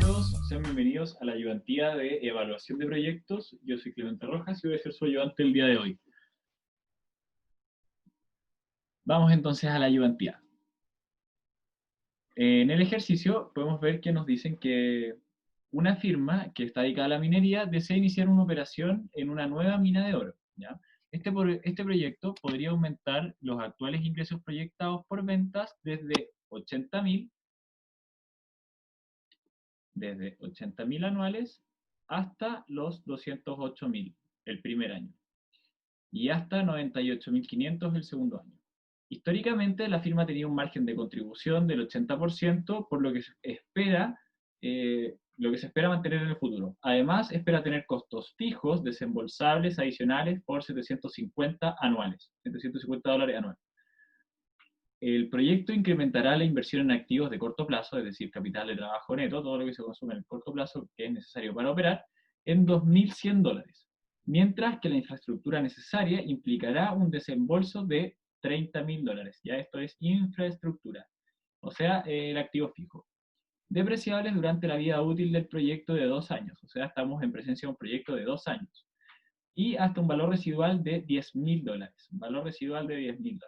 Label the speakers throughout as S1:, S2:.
S1: todos, sean bienvenidos a la ayudantía de evaluación de proyectos. Yo soy Clemente Rojas y voy a ser su ayudante el día de hoy. Vamos entonces a la ayudantía. En el ejercicio podemos ver que nos dicen que una firma que está dedicada a la minería desea iniciar una operación en una nueva mina de oro, ¿ya? Este proyecto podría aumentar los actuales ingresos proyectados por ventas desde 80.000 anuales hasta los 208.000 el primer año y hasta 98.500 el segundo año. Históricamente, la firma tenía un margen de contribución del 80%, por lo que se espera mantener en el futuro. Además, espera tener costos fijos desembolsables adicionales por $750 anuales. El proyecto incrementará la inversión en activos de corto plazo, es decir, capital de trabajo neto, todo lo que se consume en el corto plazo que es necesario para operar, en $2.100, mientras que la infraestructura necesaria implicará un desembolso de $30.000. Ya esto es infraestructura, o sea, el activo fijo. Depreciables durante la vida útil del proyecto de 2 años, o sea, estamos en presencia de un proyecto de 2 años. Y hasta un valor residual de $10.000, valor residual de $10.000.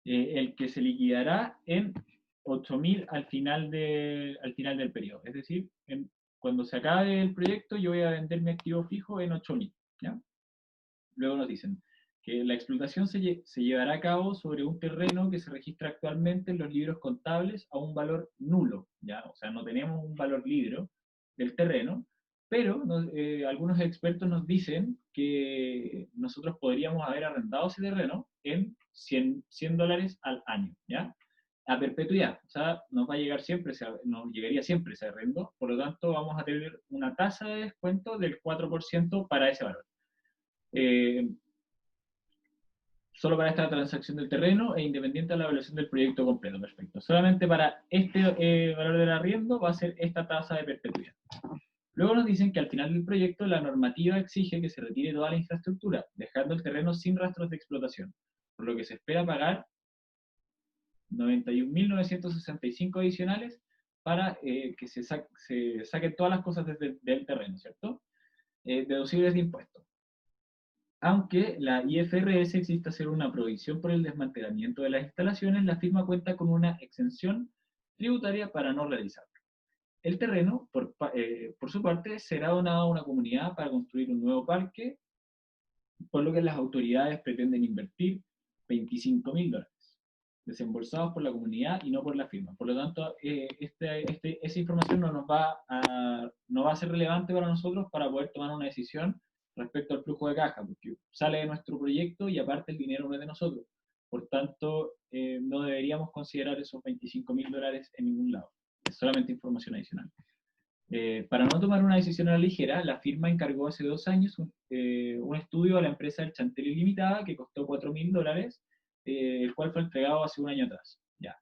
S1: El que se liquidará en 8.000 al final del periodo. Es decir, cuando se acabe el proyecto, yo voy a vender mi activo fijo en 8.000. ¿Ya? Luego nos dicen que la explotación se llevará a cabo sobre un terreno que se registra actualmente en los libros contables a un valor nulo. ¿Ya? O sea, no tenemos un valor libro del terreno, pero algunos expertos nos dicen que nosotros podríamos haber arrendado ese terreno en $100 al año, ¿ya? A perpetuidad, o sea, nos va a llegar siempre, nos llegaría siempre ese arrendo, por lo tanto vamos a tener una tasa de descuento del 4% para ese valor. Solo para esta transacción del terreno e independiente de la evaluación del proyecto completo, perfecto. Solamente para este valor del arriendo va a ser esta tasa de perpetuidad. Luego nos dicen que al final del proyecto la normativa exige que se retire toda la infraestructura, dejando el terreno sin rastros de explotación, por lo que se espera pagar 91.965 adicionales para que se saquen todas las cosas del terreno, ¿cierto? Deducibles de impuestos. Aunque la IFRS existe hacer una provisión por el desmantelamiento de las instalaciones, la firma cuenta con una exención tributaria para no realizarlo. El terreno, por su parte, será donado a una comunidad para construir un nuevo parque, por lo que las autoridades pretenden invertir $25.000, desembolsados por la comunidad y no por la firma. Por lo tanto, esa información no va a ser relevante para nosotros para poder tomar una decisión respecto al flujo de caja, porque sale de nuestro proyecto y aparte el dinero no es de nosotros. Por tanto, no deberíamos considerar esos $25.000 en ningún lado. Es solamente información adicional. Para no tomar una decisión a la ligera, la firma encargó hace 2 años un estudio a la empresa del Chantel Ilimitada que costó $4.000, el cual fue entregado hace 1 año atrás. Ya.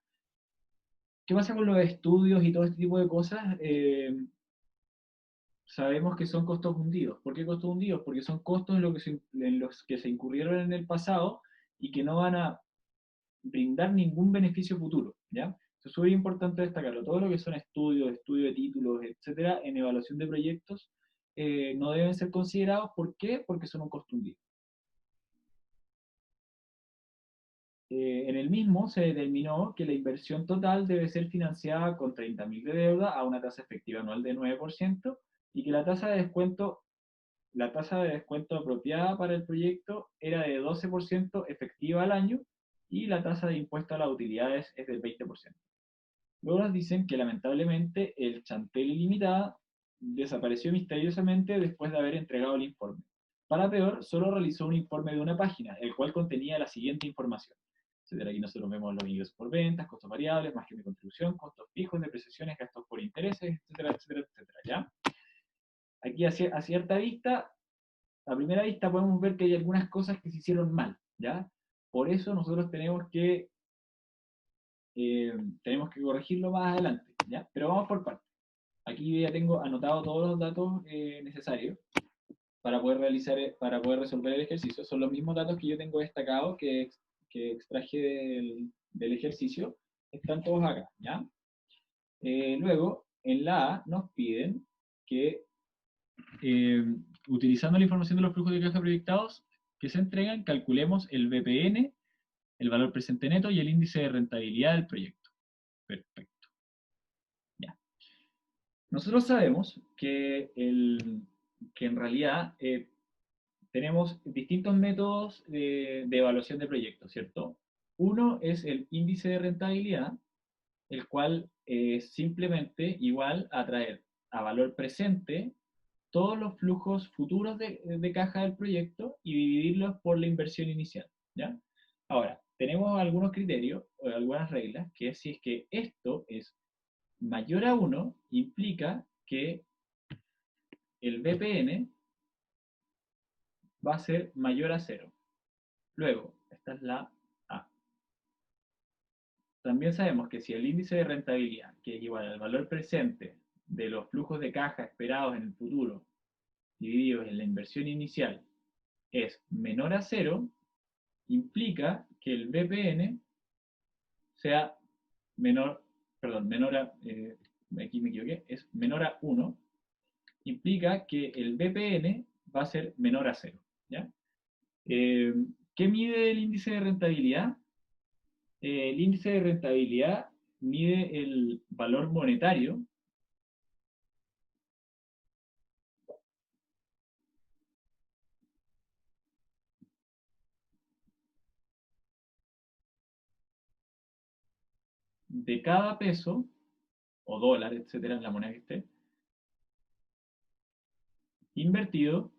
S1: ¿Qué pasa con los estudios y todo este tipo de cosas? Sabemos que son costos hundidos. ¿Por qué costos hundidos? Porque son costos en los que se incurrieron en el pasado y que no van a brindar ningún beneficio futuro. ¿Ya? Es súper importante destacarlo. Todo lo que son estudios, estudio de títulos, etcétera, en evaluación de proyectos, no deben ser considerados. ¿Por qué? Porque son un costo hundido. En el mismo se determinó que la inversión total debe ser financiada con 30.000 de deuda a una tasa efectiva anual de 9% y que la tasa de descuento apropiada para el proyecto era de 12% efectiva al año y la tasa de impuesto a las utilidades es del 20%. Luego nos dicen que lamentablemente el Chantel Ilimitada desapareció misteriosamente después de haber entregado el informe. Para peor, solo realizó un informe de una página, el cual contenía la siguiente información. Aquí nosotros vemos los ingresos por ventas, costos variables, margen de contribución, costos fijos, depreciaciones, gastos por intereses, etcétera, etcétera, etcétera, ¿ya? Aquí a cierta vista, a primera vista podemos ver que hay algunas cosas que se hicieron mal, ¿ya? Por eso nosotros tenemos que corregirlo más adelante, ¿ya? Pero vamos por partes. Aquí ya tengo anotado todos los datos necesarios para poder resolver el ejercicio. Son los mismos datos que yo tengo destacados que extraje del ejercicio. Están todos acá, ¿ya? Luego, en la A nos piden que, eh, utilizando la información de los flujos de caja proyectados que se entregan, calculemos el BPN, el valor presente neto y el índice de rentabilidad del proyecto. Perfecto. Ya. Nosotros sabemos que en realidad tenemos distintos métodos de evaluación de proyectos, ¿cierto? Uno es el índice de rentabilidad, el cual es simplemente igual a traer a valor presente todos los flujos futuros de caja del proyecto y dividirlos por la inversión inicial, ¿ya? Ahora, tenemos algunos criterios o algunas reglas, que es si es que esto es mayor a 1, implica que el BPN va a ser mayor a 0. Luego, esta es la A. También sabemos que si el índice de rentabilidad, que es igual al valor presente de los flujos de caja esperados en el futuro, divididos en la inversión inicial, es menor a 0, implica que el BPN sea menor, perdón, menor a, aquí me equivoqué, es menor a 1, implica que el BPN va a ser menor a 0, ¿ya? Eh, ¿Qué mide el índice de rentabilidad? El índice de rentabilidad mide el valor monetario de cada peso o dólar, etcétera, en la moneda que esté, invertido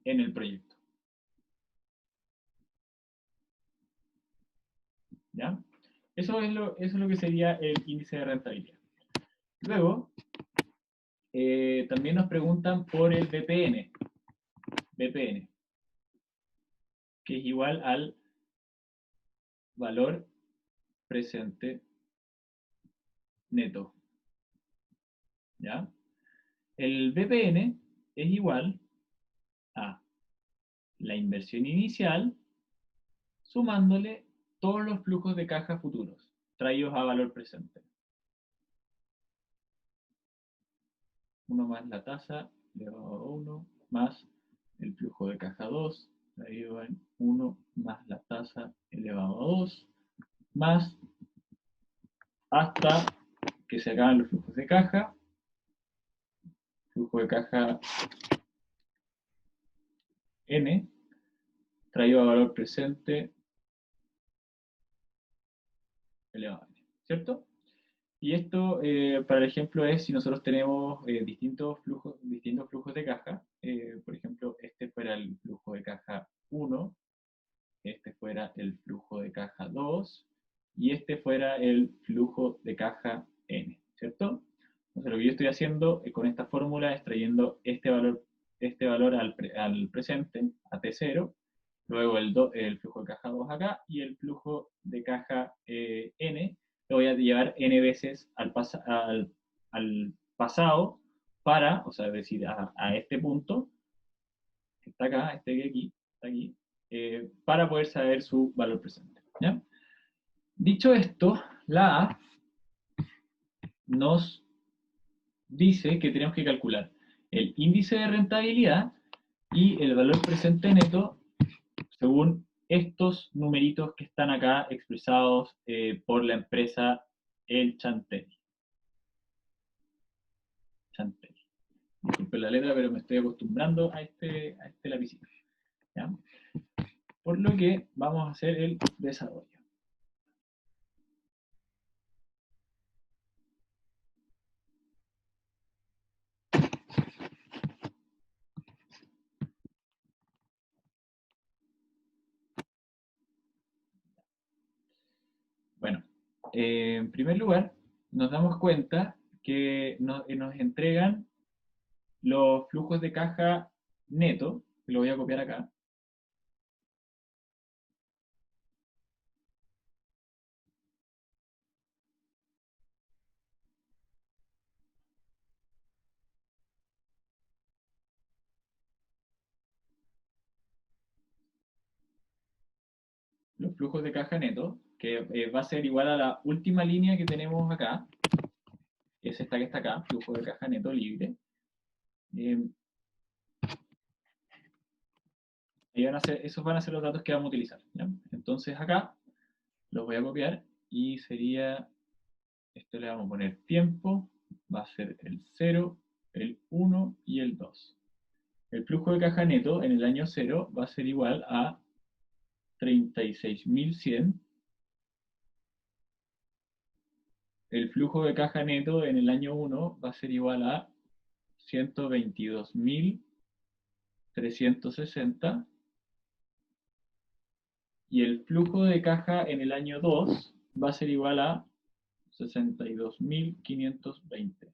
S1: en el proyecto, ¿ya? Eso es lo que sería el índice de rentabilidad. Luego, también nos preguntan por el BPN, que es igual al valor presente neto, ¿ya? El BPN es igual a la inversión inicial sumándole todos los flujos de caja futuros traídos a valor presente. 1 más la tasa elevado a 1 más el flujo de caja 2 traído en 1 más la tasa elevado a 2 más hasta que se acaban los flujos de caja. Flujo de caja N traído a valor presente elevado a N, ¿cierto? Y esto, para el ejemplo, es si nosotros tenemos distintos flujos de caja. Por ejemplo, este fuera el flujo de caja 1, este fuera el flujo de caja 2 y este fuera el flujo de caja N, ¿cierto? Entonces, lo que yo estoy haciendo con esta fórmula es trayendo este valor al presente, a T0, luego el flujo de caja 2 acá y el flujo de caja N lo voy a llevar N veces al pasado para, o sea, es decir, a este punto, que está acá, este que aquí, está aquí, para poder saber su valor presente, ¿ya? Dicho esto, la A nos dice que tenemos que calcular el índice de rentabilidad y el valor presente neto según estos numeritos que están acá expresados por la empresa El Chantel. Chantel. Disculpen la letra, pero me estoy acostumbrando a este lapicito, ¿ya? Por lo que vamos a hacer el desarrollo. Bueno, en primer lugar, nos damos cuenta que nos entregan los flujos de caja neto, que lo voy a copiar acá, los flujos de caja neto, que va a ser igual a la última línea que tenemos acá, que es esta que está acá, flujo de caja neto libre. Esos van a ser los datos que vamos a utilizar, ¿ya? Entonces acá los voy a copiar y sería, esto le vamos a poner tiempo, va a ser el 0, el 1 y el 2. El flujo de caja neto en el año 0 va a ser igual a 36.100. El flujo de caja neto en el año 1 va a ser igual a 122.360. Y el flujo de caja en el año 2 va a ser igual a 62.520.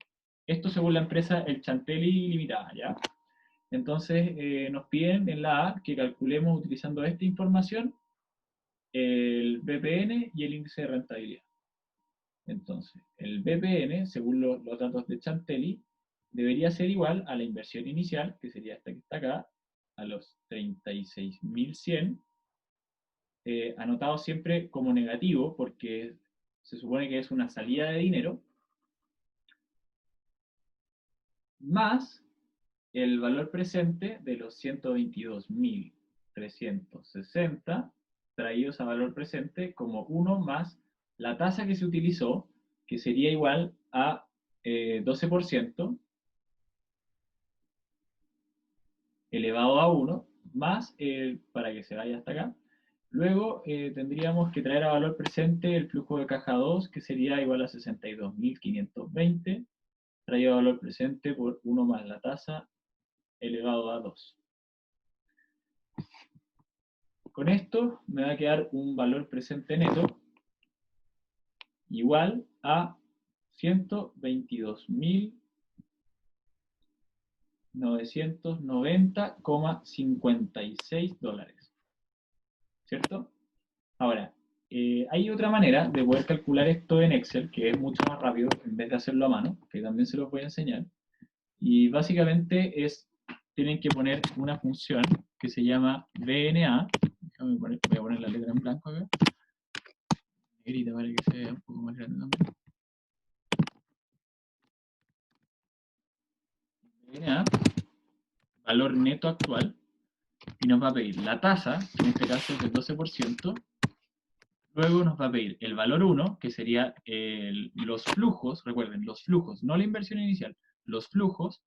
S1: Esto según la empresa El Chantelli Limitada, ¿ya? Entonces nos piden en la A que calculemos utilizando esta información el BPN y el índice de rentabilidad. Entonces, el BPN, según los datos de Chantelli, debería ser igual a la inversión inicial, que sería esta que está acá, a los 36.100, anotado siempre como negativo, porque se supone que es una salida de dinero, más el valor presente de los 122.360 traídos a valor presente como 1 más la tasa que se utilizó, que sería igual a 12% elevado a 1, más, para que se vaya hasta acá. Luego tendríamos que traer a valor presente el flujo de caja 2, que sería igual a 62.520, traído a valor presente por 1 más la tasa elevado a 2. Con esto me va a quedar un valor presente neto igual a 122.990,56 dólares. ¿Cierto? Ahora, hay otra manera de poder calcular esto en Excel, que es mucho más rápido, en vez de hacerlo a mano, que también se los voy a enseñar. Y básicamente tienen que poner una función que se llama VNA. Voy a poner la letra en blanco acá. Negrita para que se vea un poco más grande también. VNA, valor neto actual, y nos va a pedir la tasa, que en este caso es del 12%. Luego nos va a pedir el valor 1, que sería los flujos, recuerden, los flujos, no la inversión inicial, los flujos,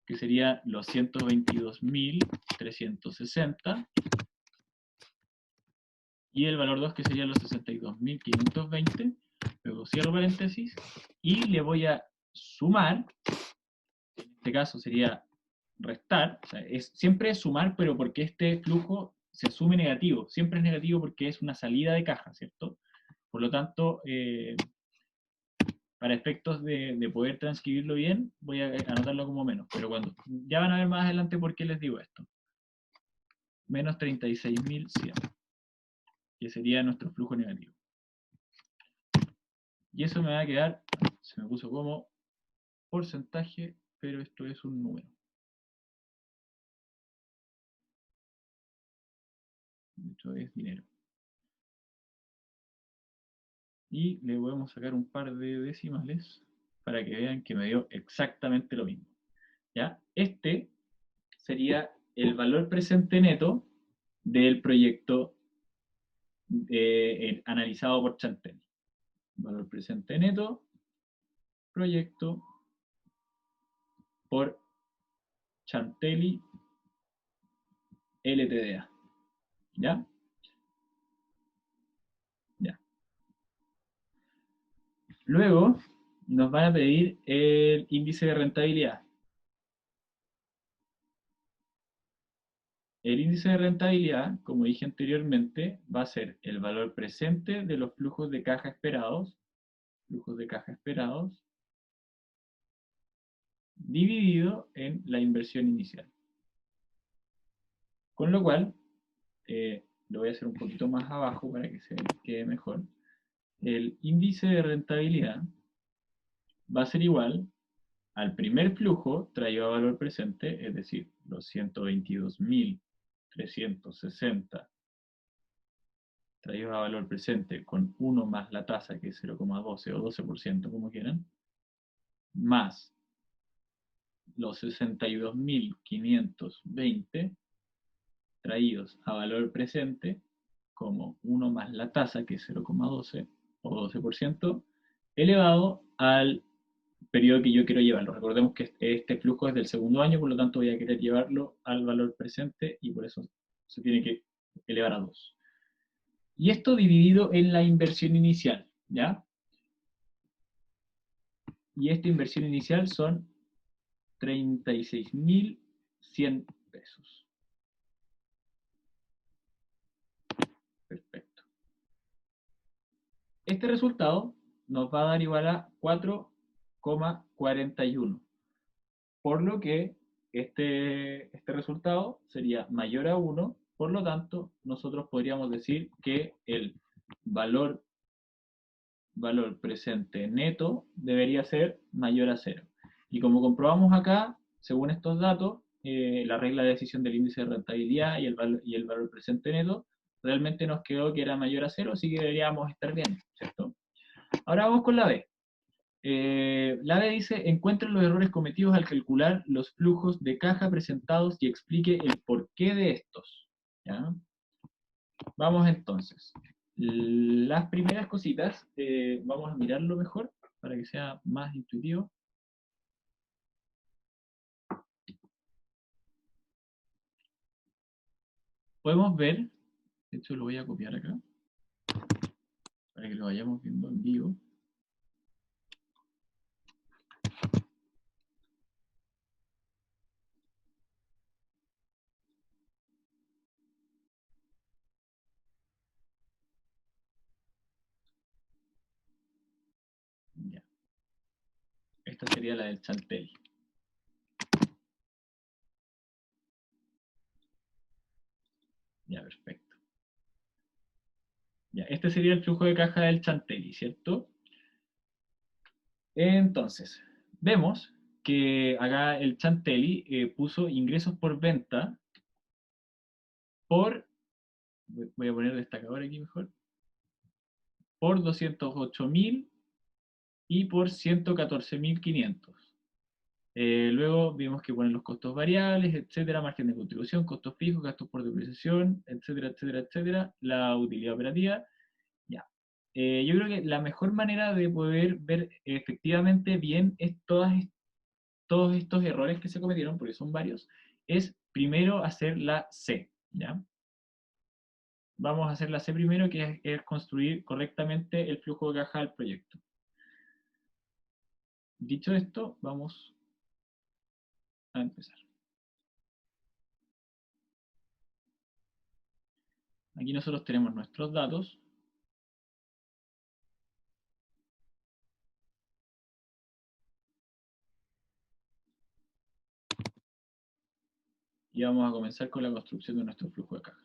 S1: que sería los 122.360, y el valor 2, que sería los 62.520, luego cierro paréntesis, y le voy a sumar, en este caso sería restar, o sea, siempre es sumar, pero porque este flujo se asume negativo, siempre es negativo porque es una salida de caja, ¿cierto? Por lo tanto, para efectos de poder transcribirlo bien, voy a anotarlo como menos, pero cuando ya van a ver más adelante por qué les digo esto. Menos 36.100, que sería nuestro flujo negativo. Y eso me va a quedar, se me puso como porcentaje, pero esto es un número. Esto es dinero. Y le podemos sacar un par de decimales para que vean que me dio exactamente lo mismo. ¿Ya? Este sería el valor presente neto del proyecto analizado por Chantelli. Valor presente neto, proyecto por Chantelli LTDA. ¿Ya? Ya. Luego nos van a pedir el índice de rentabilidad. El índice de rentabilidad, como dije anteriormente, va a ser el valor presente de los flujos de caja esperados, dividido en la inversión inicial. Con lo cual, lo voy a hacer un poquito más abajo para que se quede mejor. El índice de rentabilidad va a ser igual al primer flujo traído a valor presente, es decir, los 122.360 traídos a valor presente con 1 más la tasa, que es 0,12 o 12%, como quieran, más los 62.520 traídos a valor presente como 1 más la tasa, que es 0,12 o 12%, elevado al periodo que yo quiero llevarlo. Recordemos que este flujo es del segundo año, por lo tanto voy a querer llevarlo al valor presente y por eso se tiene que elevar a 2. Y esto dividido en la inversión inicial, ¿ya? Y esta inversión inicial son 36.100 pesos. Perfecto. Este resultado nos va a dar igual a 4,41. Por lo que este resultado sería mayor a 1, por lo tanto, nosotros podríamos decir que el valor presente neto debería ser mayor a 0. Y como comprobamos acá, según estos datos, la regla de decisión del índice de rentabilidad y el valor presente neto, realmente nos quedó que era mayor a 0, así que deberíamos estar bien, ¿cierto? Ahora vamos con la B. La B dice, encuentre los errores cometidos al calcular los flujos de caja presentados y explique el porqué de estos. ¿Ya? Vamos entonces. Las primeras cositas, vamos a mirarlo mejor para que sea más intuitivo. Podemos ver, de hecho lo voy a copiar acá, para que lo vayamos viendo en vivo. Ya. Esta sería la del Chantel. Ya, perfecto. Ya, este sería el flujo de caja del Chantelli, ¿cierto? Entonces, vemos que acá el Chantelli puso ingresos por venta por, voy a poner destacador aquí mejor, por 208.000 y por 114.500. Luego vimos que ponen los costos variables, etcétera, margen de contribución, costos fijos, gastos por depreciación, etcétera, etcétera, etcétera, la utilidad operativa. Ya. Yo creo que la mejor manera de poder ver efectivamente bien es todos estos errores que se cometieron, porque son varios, es primero hacer la C, ¿ya? Vamos a hacer la C primero, que es construir correctamente el flujo de caja del proyecto. Dicho esto, vamos a empezar. Aquí nosotros tenemos nuestros datos. Y vamos a comenzar con la construcción de nuestro flujo de caja.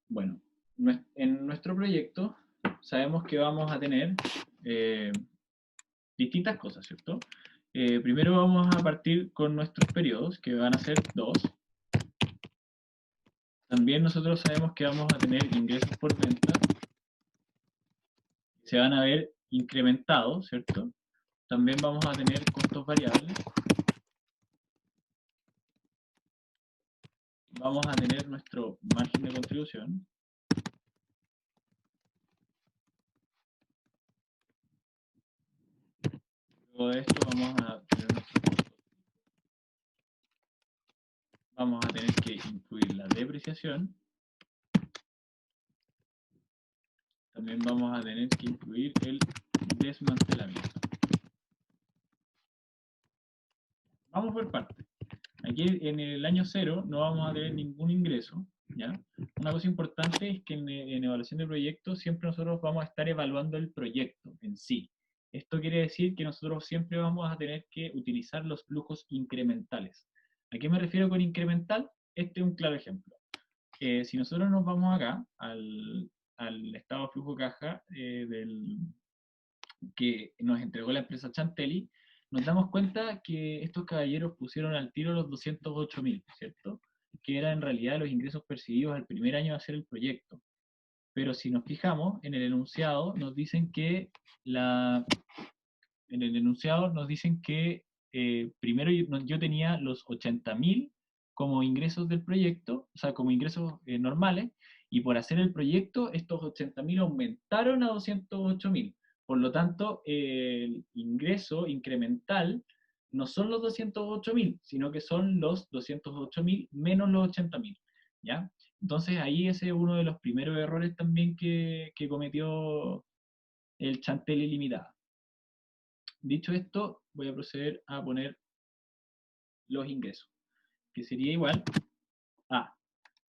S1: Bueno, en nuestro proyecto sabemos que vamos a tener distintas cosas, ¿cierto? Primero vamos a partir con nuestros periodos, que van a ser 2. También nosotros sabemos que vamos a tener ingresos por venta, que se van a ver incrementados, ¿cierto? También vamos a tener costos variables. Vamos a tener nuestro margen de contribución. Luego de esto vamos a tener nuestros costos. Vamos a tener que incluir la depreciación. También vamos a tener que incluir el desmantelamiento. Vamos por partes. Aquí en el año 0 no vamos a tener ningún ingreso, ¿ya? Una cosa importante es que en evaluación de proyectos siempre nosotros vamos a estar evaluando el proyecto en sí. Esto quiere decir que nosotros siempre vamos a tener que utilizar los flujos incrementales. ¿A qué me refiero con incremental? Este es un claro ejemplo. Si nosotros nos vamos acá al estado de flujo caja que nos entregó la empresa Chantelli, nos damos cuenta que estos caballeros pusieron al tiro los 208.000, ¿cierto? que era en realidad los ingresos percibidos al primer año de hacer el proyecto. Pero si nos fijamos, en el enunciado nos dicen que primero yo tenía los 80.000 como ingresos del proyecto, o sea, como ingresos normales, y por hacer el proyecto, estos 80.000 aumentaron a 208.000. Por lo tanto, el ingreso incremental no son los 208.000, sino que son los 208.000 menos los 80.000, ¿ya? Entonces ahí ese es uno de los primeros errores también que cometió el Chantel Ilimitada. Dicho esto, voy a proceder a poner los ingresos, que sería igual a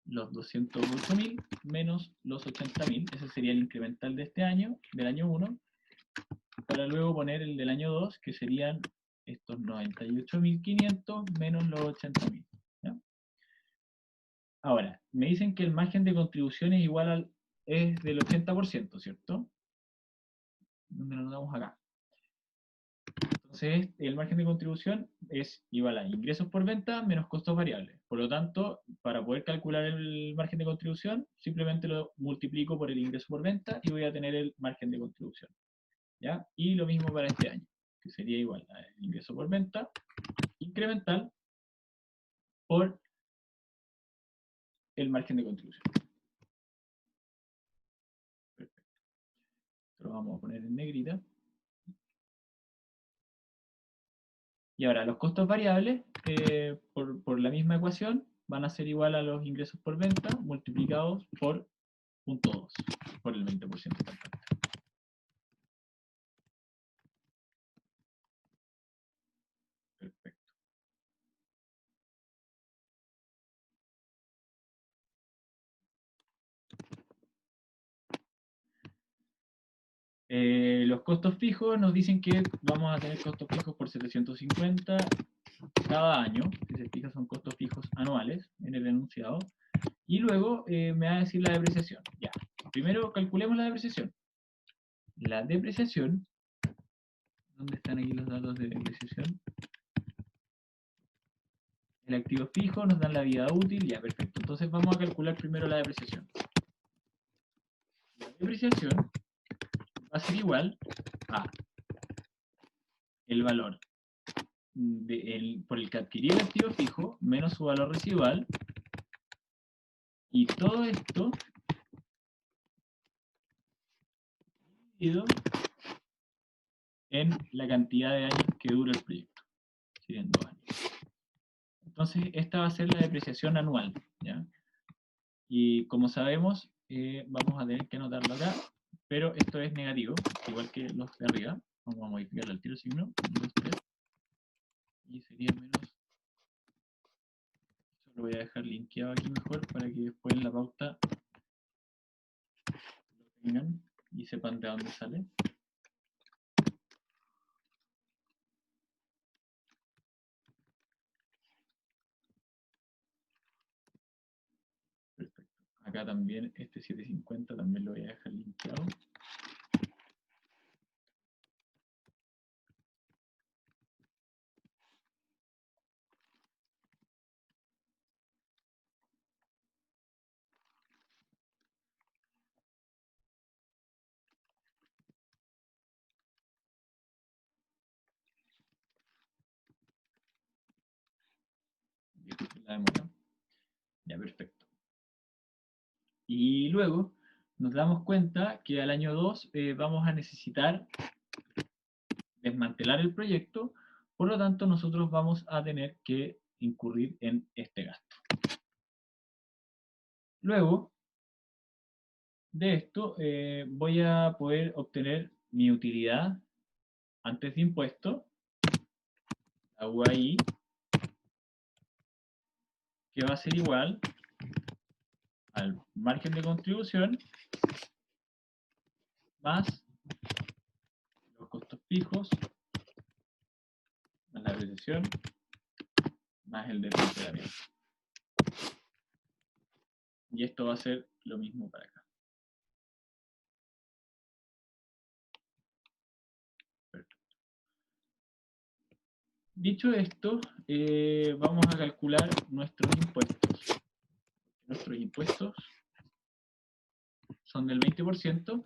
S1: los 208.000 menos los 80.000, ese sería el incremental de este año, del año 1, para luego poner el del año 2, que serían estos 98.500 menos los 80.000. Ahora, me dicen que el margen de contribución es igual es del 80%, ¿cierto? ¿Dónde lo notamos acá? Entonces, el margen de contribución es igual a ingresos por venta menos costos variables. Por lo tanto, para poder calcular el margen de contribución, simplemente lo multiplico por el ingreso por venta y voy a tener el margen de contribución, ¿ya? Y lo mismo para este año, que sería igual al ingreso por venta incremental por el margen de contribución. Perfecto. Esto lo vamos a poner en negrita. Y ahora, los costos variables, por la misma ecuación, van a ser igual a los ingresos por venta multiplicados por 0.2, por el 20% del capital. Perfecto. Los costos fijos nos dicen que vamos a tener costos fijos por 750 cada año, si se fija son costos fijos anuales en el enunciado, y luego me va a decir la depreciación. Ya, primero calculemos la depreciación. La depreciación, ¿dónde están aquí los datos de depreciación? El activo fijo nos dan la vida útil, ya, perfecto. Entonces vamos a calcular primero la depreciación. La depreciación va a ser igual a el valor por el que adquirí el activo fijo menos su valor residual, y todo esto dividido en la cantidad de años que dura el proyecto, serían 2 años. Entonces esta va a ser la depreciación anual, ¿ya? Y como sabemos, vamos a tener que anotarlo acá, pero esto es negativo, igual que los de arriba. Vamos a modificar el tiro signo, 1, 2, 3, y sería menos. Eso lo voy a dejar linkeado aquí mejor para que después en la pauta lo tengan y sepan de dónde sale. Perfecto. Acá también este 750 también lo voy a dejar linkeado. La demora. Ya, perfecto. Y luego nos damos cuenta que al año 2 vamos a necesitar desmantelar el proyecto, por lo tanto nosotros vamos a tener que incurrir en este gasto. Luego de esto voy a poder obtener mi utilidad antes de impuesto, la UAI, que va a ser igual al margen de contribución más los costos fijos más la depreciación más el desmantelamiento. Y esto va a ser lo mismo para acá. Perfecto. Dicho esto, vamos a calcular nuestros impuestos. impuestos son del 20%,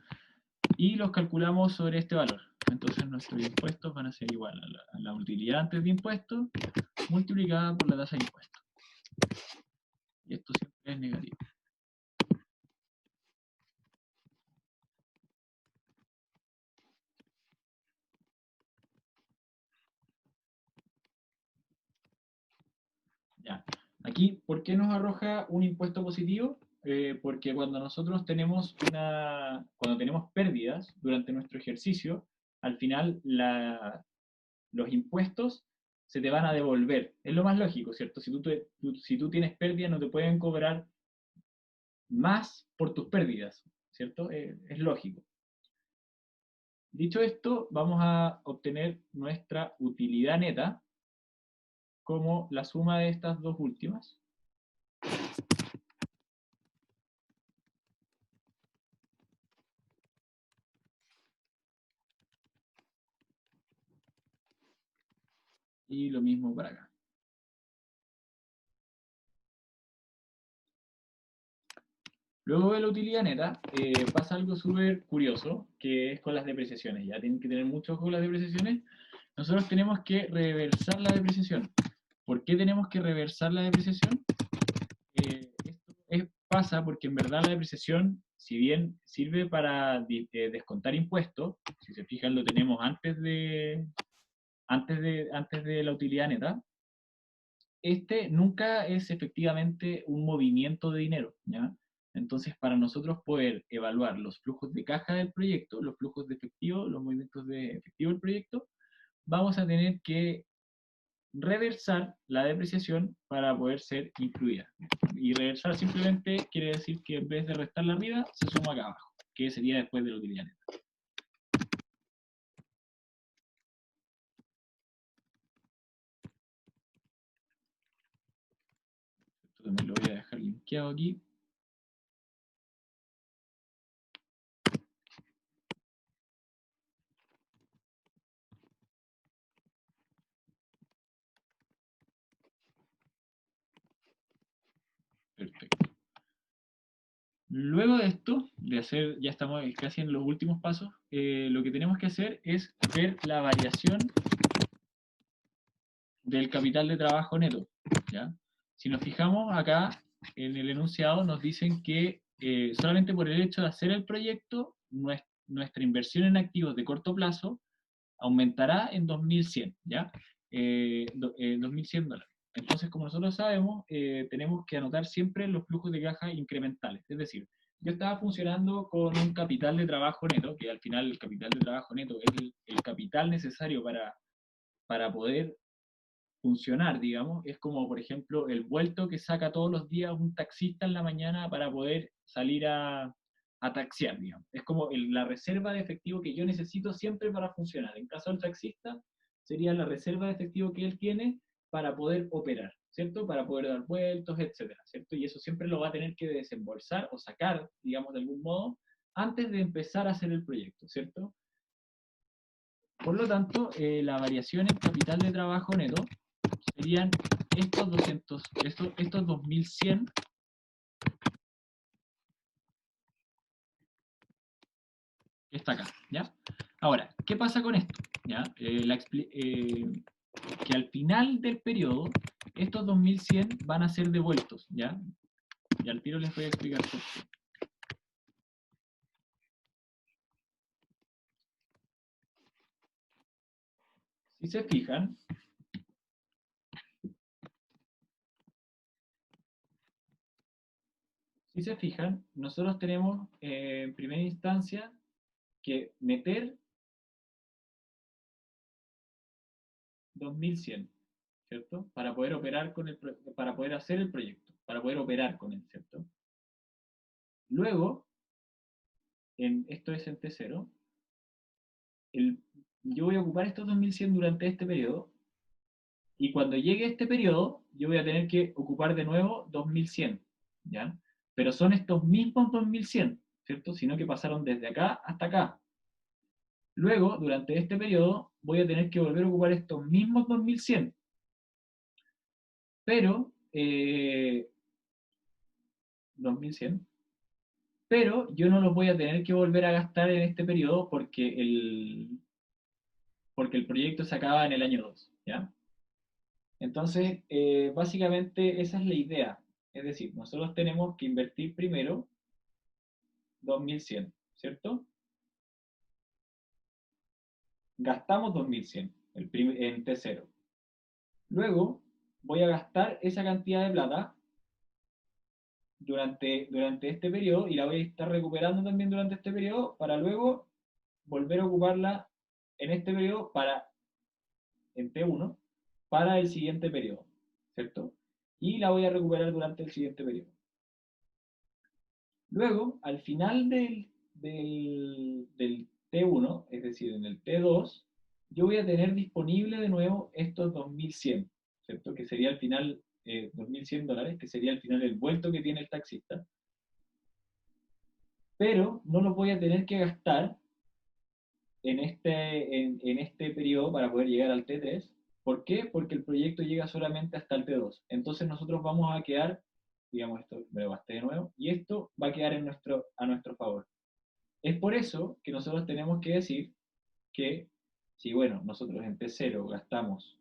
S1: y los calculamos sobre este valor. Entonces nuestros impuestos van a ser igual a la utilidad antes de impuestos multiplicada por la tasa de impuestos. Y esto siempre es negativo. Ya. Aquí, ¿por qué nos arroja un impuesto positivo? Porque cuando nosotros tenemos cuando tenemos pérdidas durante nuestro ejercicio, al final los impuestos se te van a devolver. Es lo más lógico, ¿cierto? Si tú tienes pérdidas, no te pueden cobrar más por tus pérdidas, ¿cierto? Es lógico. Dicho esto, vamos a obtener nuestra utilidad neta como la suma de estas dos últimas. Y lo mismo para acá. Luego de la utilidad neta, pasa algo súper curioso, que es con las depreciaciones. Ya tienen que tener mucho ojo con las depreciaciones. Nosotros tenemos que reversar la depreciación. ¿Por qué tenemos que reversar la depreciación? Pasa porque en verdad la depreciación, si bien sirve para descontar impuestos, si se fijan lo tenemos antes de la utilidad neta, este nunca es efectivamente un movimiento de dinero, ¿ya? Entonces, para nosotros poder evaluar los flujos de caja del proyecto, los flujos de efectivo, los movimientos de efectivo del proyecto, vamos a tener que reversar la depreciación para poder ser incluida. Y reversar simplemente quiere decir que en vez de restarla arriba, se suma acá abajo, que sería después de la utilidad neta. Esto también lo voy a dejar linkeado aquí. Perfecto. Luego de esto, ya estamos casi en los últimos pasos, lo que tenemos que hacer es ver la variación del capital de trabajo neto, ¿ya? Si nos fijamos acá en el enunciado, nos dicen que solamente por el hecho de hacer el proyecto, nuestra inversión en activos de corto plazo aumentará en 2100, ¿ya? 2100 dólares. Entonces, como nosotros sabemos, tenemos que anotar siempre los flujos de caja incrementales. Es decir, yo estaba funcionando con un capital de trabajo neto, que al final el capital de trabajo neto es el capital necesario para poder funcionar, digamos. Es como, por ejemplo, el vuelto que saca todos los días un taxista en la mañana para poder salir a taxiar, digamos. Es como la reserva de efectivo que yo necesito siempre para funcionar. En caso del taxista, sería la reserva de efectivo que él tiene para poder operar, ¿cierto? Para poder dar vueltos, etcétera, ¿cierto? Y eso siempre lo va a tener que desembolsar o sacar, digamos, de algún modo, antes de empezar a hacer el proyecto, ¿cierto? Por lo tanto, la variación en capital de trabajo neto serían estos 2100 que está acá, ¿ya? Ahora, ¿qué pasa con esto? ¿Ya? Que al final del periodo, estos 2100 van a ser devueltos, ¿ya? Y al tiro les voy a explicar por qué. Si se fijan, nosotros tenemos en primera instancia que meter 2100, ¿cierto? Para poder operar para poder hacer el proyecto, para poder operar con él, ¿cierto? Luego, esto es en T0, yo voy a ocupar estos 2100 durante este periodo, y cuando llegue este periodo, yo voy a tener que ocupar de nuevo 2100, ¿ya? Pero son estos mismos 2100, ¿cierto? Sino que pasaron desde acá hasta acá. Luego, durante este periodo, voy a tener que volver a ocupar estos mismos 2100. Pero 2100, pero yo no los voy a tener que volver a gastar en este periodo porque el proyecto se acaba en el año 2, ¿ya? Entonces, básicamente esa es la idea. Es decir, nosotros tenemos que invertir primero 2100, ¿cierto? Gastamos 2100 en T0. Luego voy a gastar esa cantidad de plata durante este periodo y la voy a estar recuperando también durante este periodo para luego volver a ocuparla en este periodo en T1 para el siguiente periodo, ¿cierto? Y la voy a recuperar durante el siguiente periodo. Luego, al final del T1, es decir, en el T2, yo voy a tener disponible de nuevo estos 2100, ¿cierto? Que sería al final $2100, que sería al final el vuelto que tiene el taxista, pero no los voy a tener que gastar en este periodo para poder llegar al T3. ¿Por qué? Porque el proyecto llega solamente hasta el T2. Entonces nosotros vamos a quedar, digamos, esto me lo gasté de nuevo, y esto va a quedar a nuestro favor. Es por eso que nosotros tenemos que decir que si, bueno, nosotros en T0 gastamos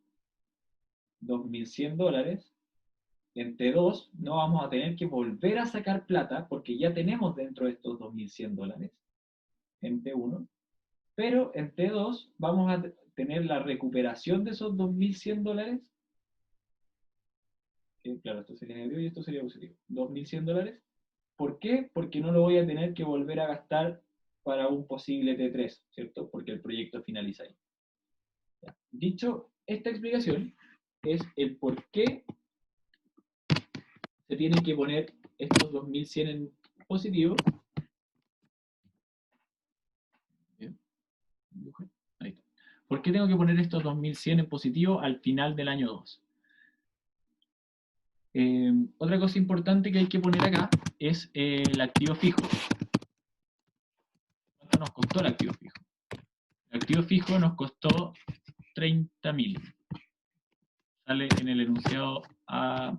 S1: $2100, en T2 no vamos a tener que volver a sacar plata porque ya tenemos dentro de estos $2100 en T1, pero en T2 vamos a tener la recuperación de esos $2100, que claro, esto sería negativo y esto sería positivo, $2100. ¿Por qué? Porque no lo voy a tener que volver a gastar para un posible T3, ¿cierto? Porque el proyecto finaliza ahí. Ya. Dicho esta explicación, es el por qué se tienen que poner estos 2100 en positivo. Bien. Ahí está. ¿Por qué tengo que poner estos 2100 en positivo al final del año 2? Otra cosa importante que hay que poner acá es el activo fijo. ¿Cuánto nos costó el activo fijo? El activo fijo nos costó 30.000. Sale en el enunciado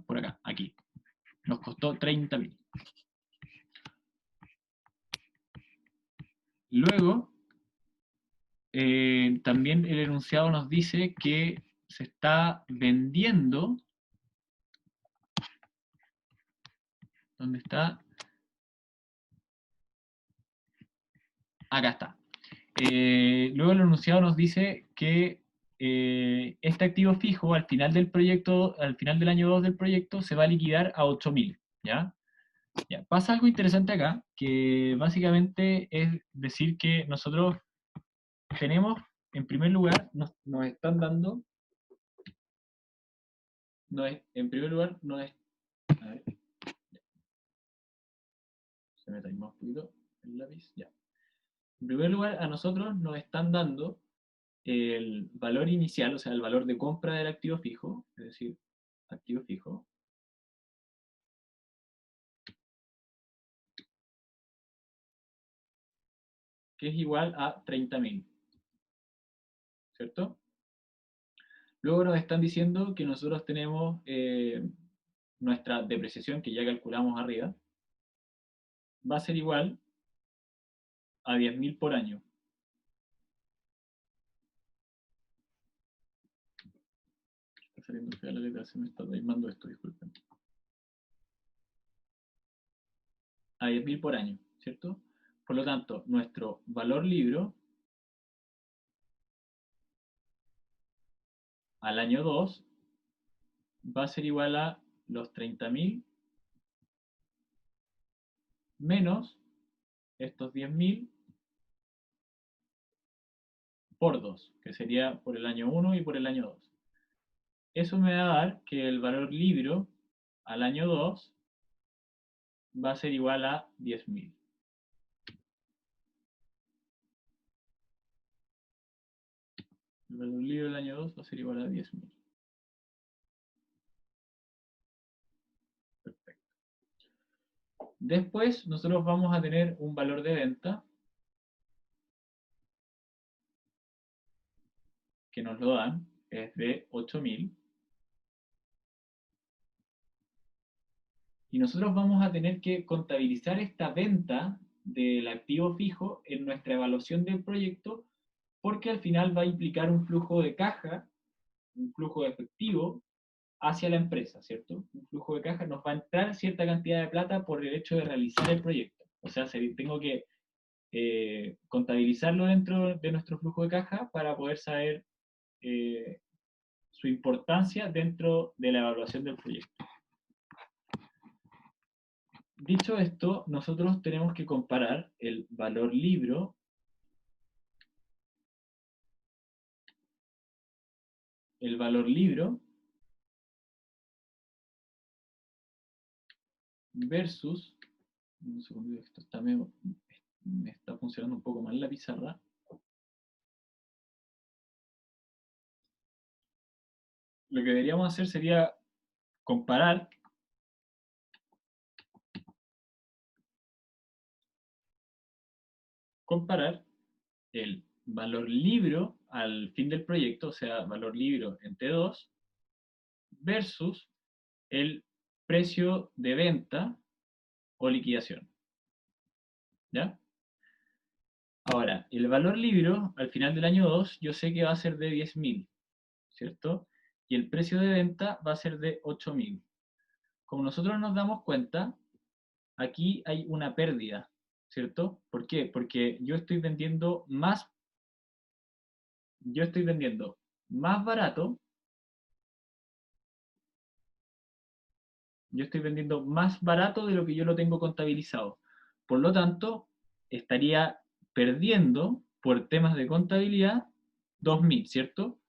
S1: por acá, aquí. Nos costó 30.000. Luego, también el enunciado nos dice que se está vendiendo. ¿Dónde está? Acá está. Luego el enunciado nos dice que este activo fijo al final del proyecto, al final del año 2 del proyecto, se va a liquidar a 8.000, ¿ya? Ya. Pasa algo interesante acá, que básicamente es decir que nosotros tenemos, en primer lugar, nos están dando, en primer lugar, a ver, se me taimó un poquito el lápiz, ya. En primer lugar, a nosotros nos están dando el valor inicial, o sea, el valor de compra del activo fijo, es decir, activo fijo, que es igual a 30.000, ¿cierto? Luego nos están diciendo que nosotros tenemos nuestra depreciación, que ya calculamos arriba, va a ser igual a 10.000 por año. Está saliendo fea la letra, se me está taimando esto, disculpen. A 10.000 por año, ¿cierto? Por lo tanto, nuestro valor libro al año 2 va a ser igual a los 30.000 menos estos 10.000 por 2, que sería por el año 1 y por el año 2. Eso me va a dar que el valor libro al año 2 va a ser igual a 10.000. El valor libro del año 2 va a ser igual a 10.000. Perfecto. Después nosotros vamos a tener un valor de venta que nos lo dan, es de 8.000. Y nosotros vamos a tener que contabilizar esta venta del activo fijo en nuestra evaluación del proyecto, porque al final va a implicar un flujo de caja, un flujo de efectivo hacia la empresa, ¿cierto? Un flujo de caja, nos va a entrar cierta cantidad de plata por el hecho de realizar el proyecto. O sea, tengo que contabilizarlo dentro de nuestro flujo de caja para poder saber su importancia dentro de la evaluación del proyecto. Dicho esto, nosotros tenemos que comparar el valor libro versus, un segundo, esto está me está funcionando un poco mal la pizarra. Lo que deberíamos hacer sería comparar el valor libro al fin del proyecto, o sea, valor libro en T2, versus el precio de venta o liquidación. ¿Ya? Ahora, el valor libro al final del año 2 yo sé que va a ser de 10.000, ¿cierto? Y el precio de venta va a ser de 8.000. Como nosotros nos damos cuenta, aquí hay una pérdida, ¿cierto? ¿Por qué? Porque yo estoy vendiendo más barato, de lo que yo lo tengo contabilizado. Por lo tanto, estaría perdiendo por temas de contabilidad 2.000, ¿cierto?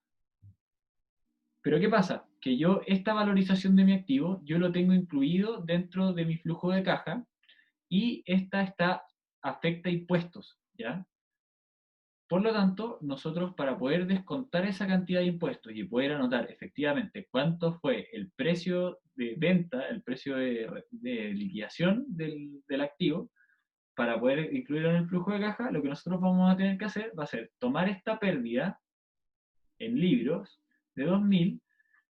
S1: Pero ¿qué pasa? Que yo esta valorización de mi activo, yo lo tengo incluido dentro de mi flujo de caja y afecta impuestos, ¿ya? Por lo tanto, nosotros para poder descontar esa cantidad de impuestos y poder anotar efectivamente cuánto fue el precio de venta, el precio de liquidación del activo, para poder incluirlo en el flujo de caja, lo que nosotros vamos a tener que hacer va a ser tomar esta pérdida en libros de 2.000,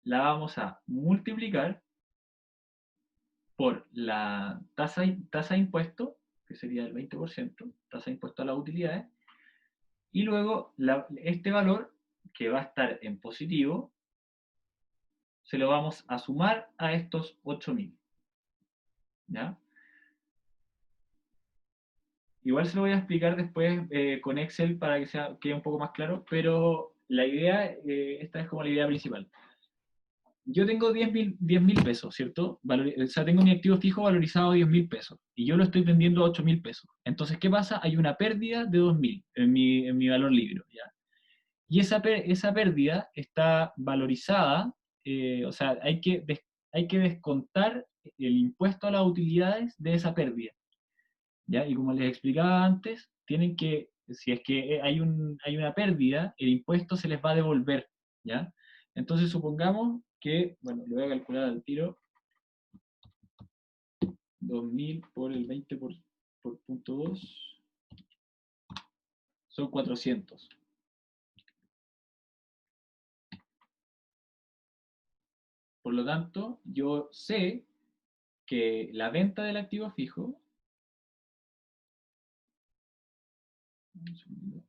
S1: la vamos a multiplicar por la tasa de impuesto, que sería el 20%, tasa de impuesto a las utilidades, y luego este valor, que va a estar en positivo, se lo vamos a sumar a estos 8.000. ¿Ya? Igual se lo voy a explicar después con Excel para que quede un poco más claro, pero la idea, esta es como la idea principal. Yo tengo 10.000 pesos, ¿cierto? O sea, tengo mi activo fijo valorizado a 10.000 pesos y yo lo estoy vendiendo a 8.000 pesos. Entonces, ¿qué pasa? Hay una pérdida de 2.000 en mi valor libro, ¿ya? Y esa pérdida está valorizada, o sea, hay que descontar el impuesto a las utilidades de esa pérdida, ¿ya? Y como les explicaba antes, si es que hay una pérdida, el impuesto se les va a devolver, ¿ya? Entonces supongamos que, bueno, lo voy a calcular al tiro, 2.000 por el 20 por punto 2, son 400. Por lo tanto, yo sé que la venta del activo fijo, un segundo,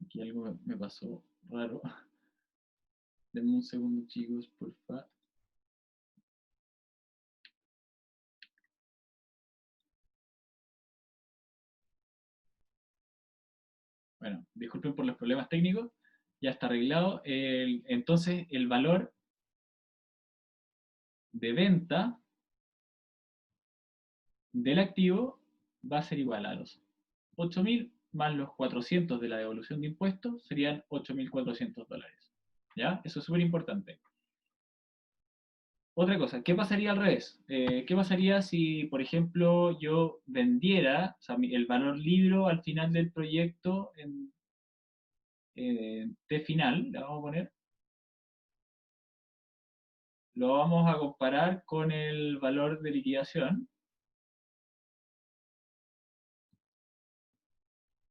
S1: aquí algo me pasó raro. Denme un segundo, chicos, porfa. Bueno, disculpen por los problemas técnicos, ya está arreglado. Entonces, el valor de venta del activo va a ser igual a los 8.000 más los 400 de la devolución de impuestos, serían $8.400. ¿Ya? Eso es súper importante. Otra cosa, ¿qué pasaría al revés? ¿Qué pasaría si, por ejemplo, yo vendiera, o sea, el valor libro al final del proyecto en T final, le vamos a poner, lo vamos a comparar con el valor de liquidación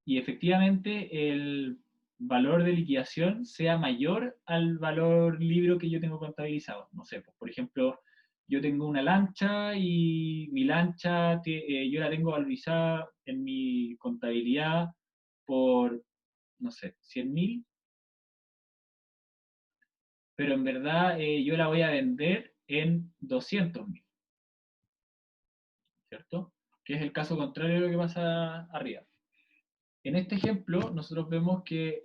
S1: y efectivamente el valor de liquidación sea mayor al valor libro que yo tengo contabilizado. No sé, pues, por ejemplo, yo tengo una lancha y mi lancha yo la tengo valorizada en mi contabilidad por, no sé, 100.000, pero en verdad yo la voy a vender en 200.000, ¿cierto? Que es el caso contrario de lo que pasa arriba. En este ejemplo, nosotros vemos que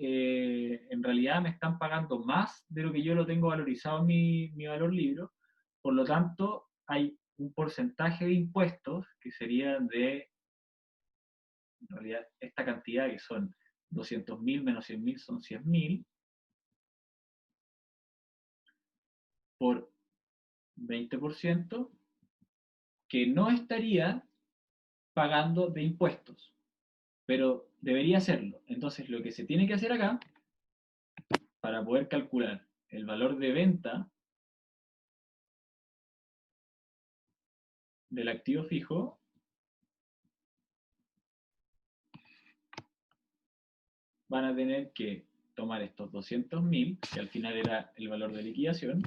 S1: en realidad me están pagando más de lo que yo lo tengo valorizado en mi valor libro, por lo tanto, hay un porcentaje de impuestos que sería de, en realidad, esta cantidad que son 200.000 menos 100.000 son 100.000, por 20%, que no estaría pagando de impuestos, pero debería hacerlo. Entonces, lo que se tiene que hacer acá, para poder calcular el valor de venta del activo fijo, van a tener que tomar estos 200.000, que al final era el valor de liquidación,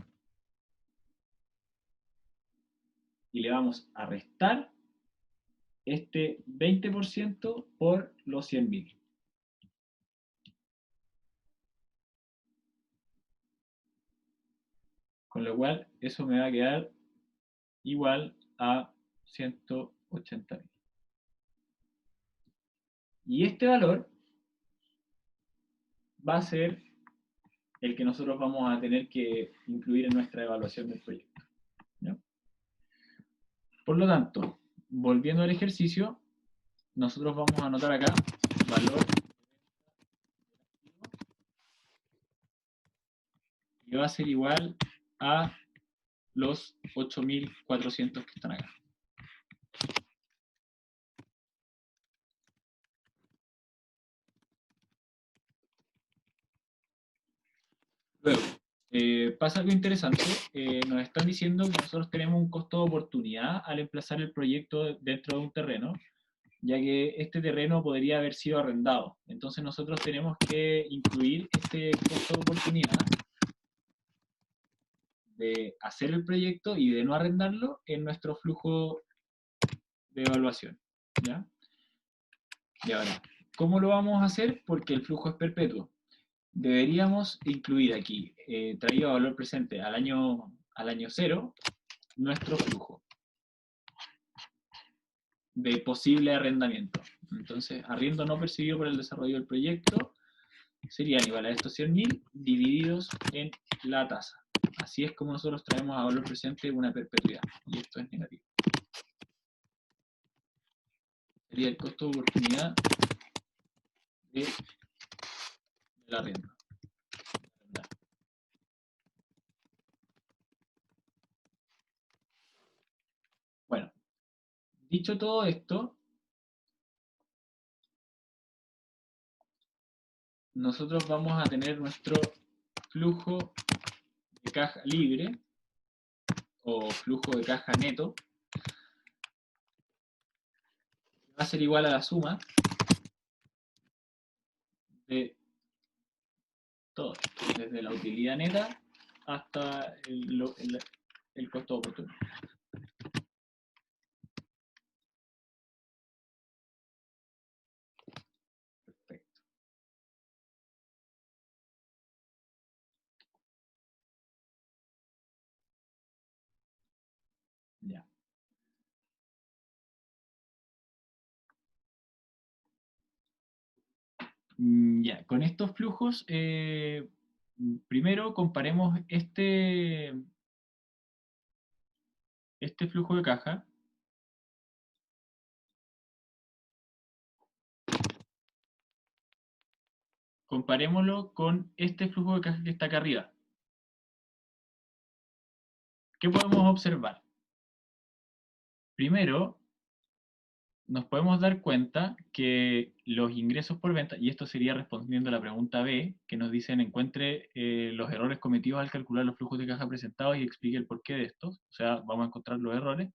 S1: y le vamos a restar este 20% por los 100.000. Con lo cual, eso me va a quedar igual a 180.000. Y este valor va a ser el que nosotros vamos a tener que incluir en nuestra evaluación del proyecto, ¿ya? Por lo tanto, volviendo al ejercicio, nosotros vamos a anotar acá valor que va a ser igual a los 8.400 que están acá. Luego, pasa algo interesante, nos están diciendo que nosotros tenemos un costo de oportunidad al emplazar el proyecto dentro de un terreno, ya que este terreno podría haber sido arrendado. Entonces nosotros tenemos que incluir este costo de oportunidad de hacer el proyecto y de no arrendarlo en nuestro flujo de evaluación, ¿ya? Y ahora, ¿cómo lo vamos a hacer? Porque el flujo es perpetuo. Deberíamos incluir aquí, traído a valor presente al año 0, nuestro flujo de posible arrendamiento. Entonces, arriendo no percibido por el desarrollo del proyecto serían igual a estos 100.000 divididos en la tasa. Así es como nosotros traemos a valor presente una perpetuidad, y esto es negativo. Sería el costo de oportunidad del arriendo. Bueno, dicho todo esto, nosotros vamos a tener nuestro flujo de caja libre o flujo de caja neto, va a ser igual a la suma de todo, desde la utilidad neta hasta el costo de oportunidad. Perfecto. Ya. Ya, con estos flujos, primero comparemos este flujo de caja comparémoslo con este flujo de caja que está acá arriba. ¿Qué podemos observar? Primero, nos podemos dar cuenta que los ingresos por venta, y esto sería respondiendo a la pregunta B, que nos dicen encuentre los errores cometidos al calcular los flujos de caja presentados y explique el porqué de estos. O sea, vamos a encontrar los errores.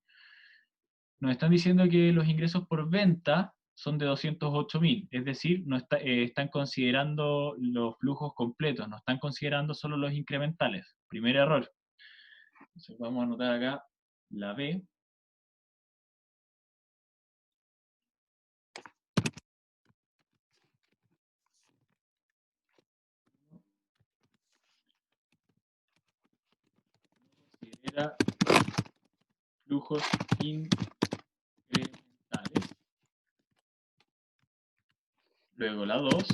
S1: Nos están diciendo que los ingresos por venta son de 208.000, es decir, no están considerando los flujos completos, no están considerando solo los incrementales. Primer error. Entonces vamos a anotar acá la B, considera flujos incrementales. Luego la 2,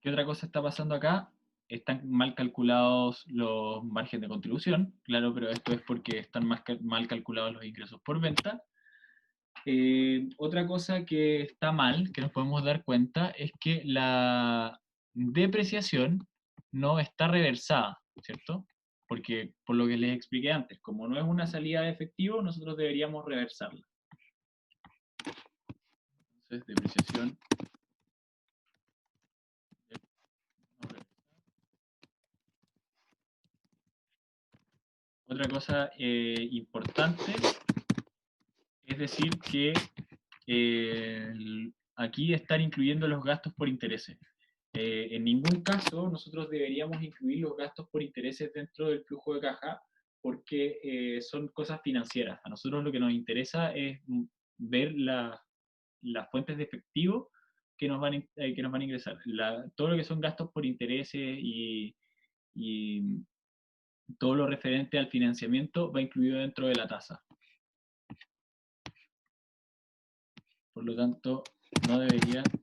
S1: ¿qué otra cosa está pasando acá? Están mal calculados los márgenes de contribución, claro, pero esto es porque están mal calculados los ingresos por venta. Otra cosa que está mal, que nos podemos dar cuenta, es que la depreciación no está reversada, ¿cierto? Porque, por lo que les expliqué antes, como no es una salida de efectivo, nosotros deberíamos reversarla. Entonces, depreciación no reversada. Otra cosa importante es decir que aquí están incluyendo los gastos por intereses. En ningún caso nosotros deberíamos incluir los gastos por intereses dentro del flujo de caja porque son cosas financieras. A nosotros lo que nos interesa es ver las fuentes de efectivo que nos van a ingresar. Todo lo que son gastos por intereses y todo lo referente al financiamiento va incluido dentro de la tasa. Por lo tanto, no debería considerar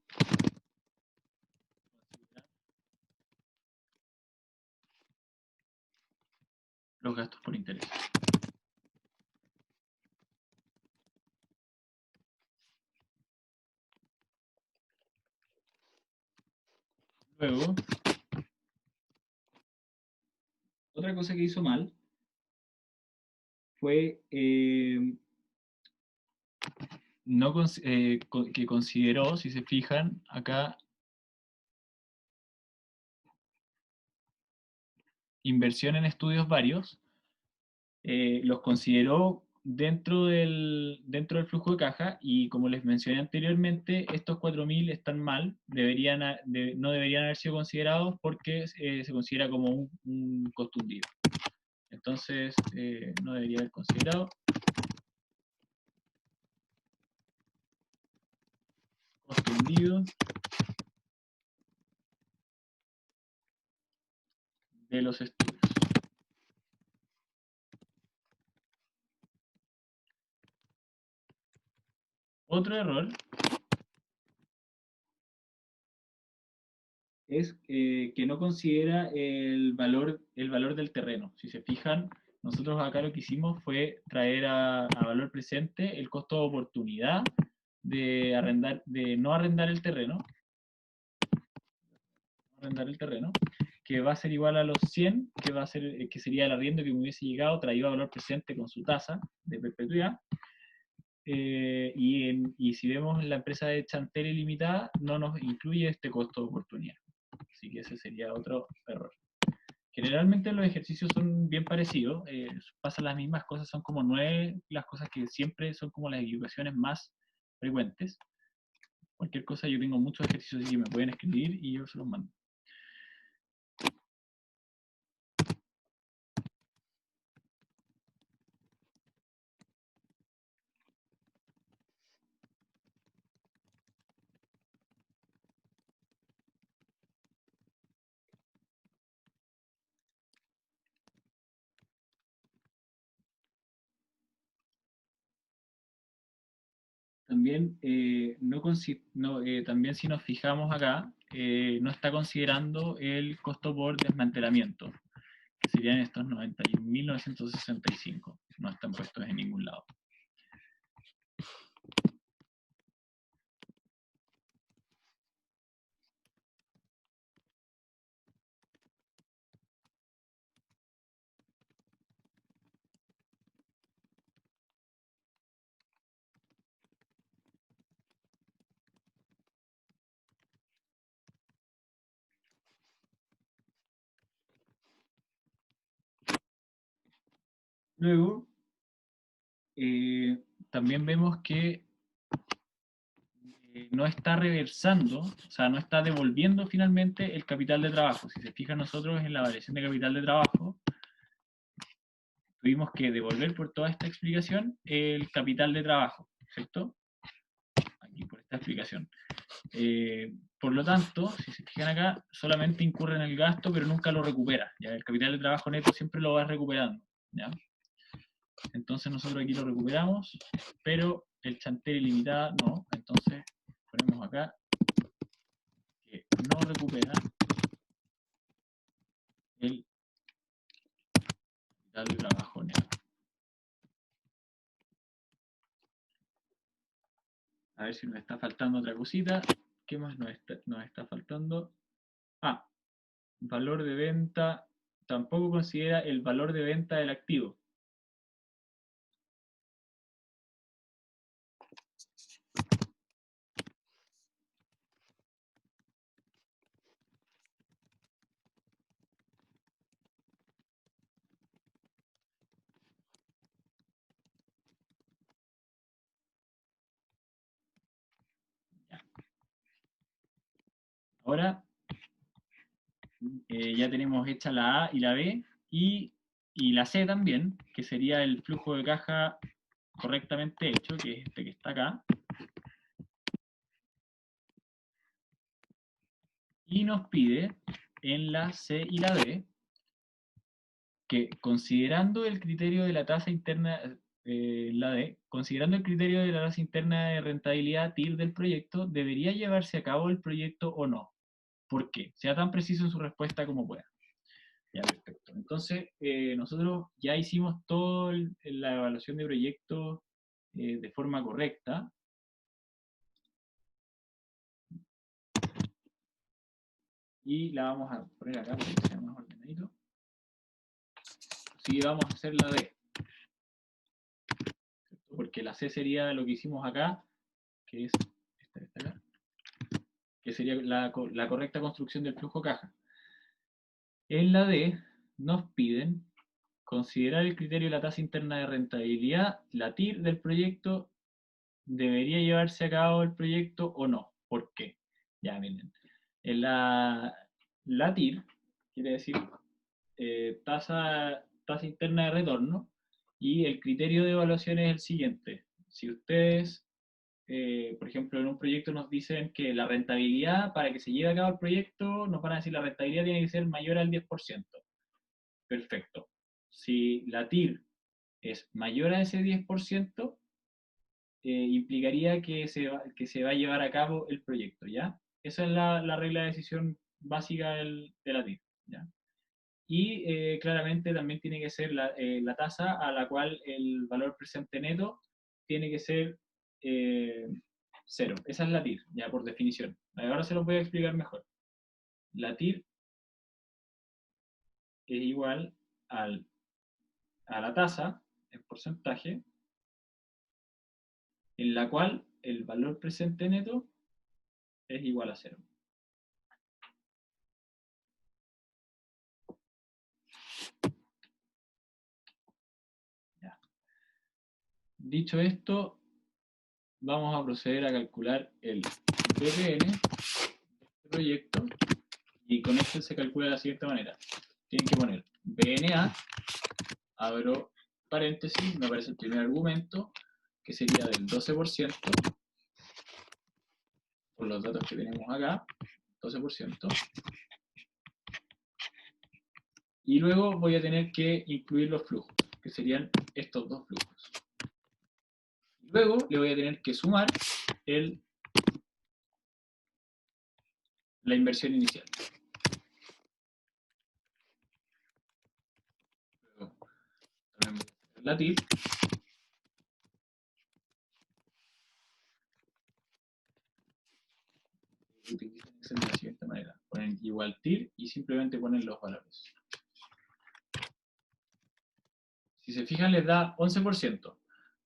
S1: los gastos por interés. Luego, otra cosa que hizo mal fue no que consideró, si se fijan, acá inversión en estudios varios, los consideró dentro del flujo de caja y como les mencioné anteriormente, estos 4.000 están mal, no deberían haber sido considerados porque se considera como un costo hundido. Entonces, no debería haber considerado costo hundido de los estudios. Otro error es que no considera el valor del terreno. Si se fijan, nosotros acá lo que hicimos fue traer a valor presente el costo de oportunidad de no arrendar el terreno, que va a ser igual a los 100, que sería el arriendo que me hubiese llegado traído a valor presente con su tasa de perpetuidad. Y si vemos la empresa de Chantel Ilimitada, no nos incluye este costo de oportunidad. Así que ese sería otro error. Generalmente los ejercicios son bien parecidos, pasan las mismas cosas, son como 9 las cosas que siempre son como las equivocaciones más frecuentes. Cualquier cosa, yo tengo muchos ejercicios así que me pueden escribir y yo se los mando. También, también si nos fijamos acá, no está considerando el costo por desmantelamiento, que serían estos 91.965. No están puestos en ningún lado. Luego, también vemos que no está reversando, o sea, no está devolviendo finalmente el capital de trabajo. Si se fijan nosotros en la variación de capital de trabajo, tuvimos que devolver por toda esta explicación el capital de trabajo, ¿cierto? Aquí por esta explicación. Por lo tanto, si se fijan acá, solamente incurre en el gasto, pero nunca lo recupera. ¿Ya? El capital de trabajo neto siempre lo va recuperando. ¿Ya? Entonces nosotros aquí lo recuperamos, pero el chantel ilimitada no. Entonces ponemos acá que no recupera el capital de trabajo neto. A ver si nos está faltando otra cosita. ¿Qué más nos está faltando? Ah, valor de venta. Tampoco considera el valor de venta del activo. Ahora ya tenemos hecha la A y la B y la C también, que sería el flujo de caja correctamente hecho, que es este que está acá. Y nos pide en la C y la D que considerando el criterio de la tasa interna, la D, considerando el criterio de la tasa interna de rentabilidad TIR del proyecto, ¿debería llevarse a cabo el proyecto o no? ¿Por qué? Sea tan preciso en su respuesta como pueda. Ya, perfecto. Entonces, nosotros ya hicimos toda la evaluación de proyectos de forma correcta. Y la vamos a poner acá para que sea más ordenadito. Sí, vamos a hacer la D. Porque la C sería lo que hicimos acá, que es esta acá, que sería la correcta construcción del flujo caja. En la D nos piden considerar el criterio de la tasa interna de rentabilidad, la TIR del proyecto, ¿debería llevarse a cabo el proyecto o no? ¿Por qué? Ya, miren. En la TIR, quiere decir tasa interna de retorno, y el criterio de evaluación es el siguiente. Si ustedes, por ejemplo, en un proyecto nos dicen que la rentabilidad, para que se lleve a cabo el proyecto, nos van a decir la rentabilidad tiene que ser mayor al 10%. Perfecto. Si la TIR es mayor a ese 10%, implicaría que se va a llevar a cabo el proyecto, ¿ya? Esa es la regla de decisión básica de la TIR, ¿ya? Y claramente también tiene que ser la tasa a la cual el valor presente neto tiene que ser cero. Esa es la TIR, ya por definición. Ahora se lo voy a explicar mejor. La TIR es igual a la tasa, en porcentaje, en la cual el valor presente neto es igual a cero. Ya. Dicho esto, vamos a proceder a calcular el BPN de este proyecto, y con esto se calcula de la siguiente manera. Tienen que poner BNA, abro paréntesis, me aparece el primer argumento, que sería del 12%, por los datos que tenemos acá, 12%. Y luego voy a tener que incluir los flujos, que serían estos dos flujos. Luego le voy a tener que sumar la inversión inicial. Luego, la TIR. Utilizan Excel de la siguiente manera. Ponen igual TIR y simplemente ponen los valores. Si se fijan, les da 11%.